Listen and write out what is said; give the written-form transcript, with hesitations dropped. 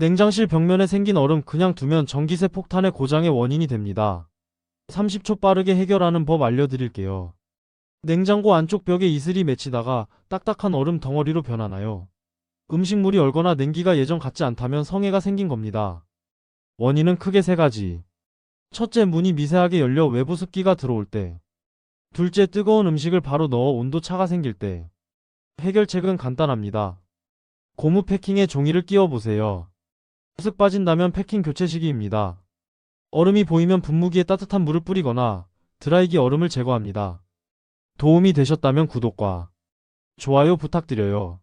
냉장실 벽면에 생긴 얼음 그냥 두면 전기세 폭탄의 고장의 원인이 됩니다. 30초 빠르게 해결하는 법 알려드릴게요. 냉장고 안쪽 벽에 이슬이 맺히다가 딱딱한 얼음 덩어리로 변하나요? 음식물이 얼거나 냉기가 예전 같지 않다면 성해가 생긴 겁니다. 원인은 크게 세 가지. 첫째, 문이 미세하게 열려 외부 습기가 들어올 때. 둘째, 뜨거운 음식을 바로 넣어 온도차가 생길 때. 해결책은 간단합니다. 고무 패킹에 종이를 끼워 보세요. 쓱 빠진다면 패킹 교체 시기입니다. 얼음이 보이면 분무기에 따뜻한 물을 뿌리거나 드라이기 얼음을 제거합니다. 도움이 되셨다면 구독과 좋아요 부탁드려요.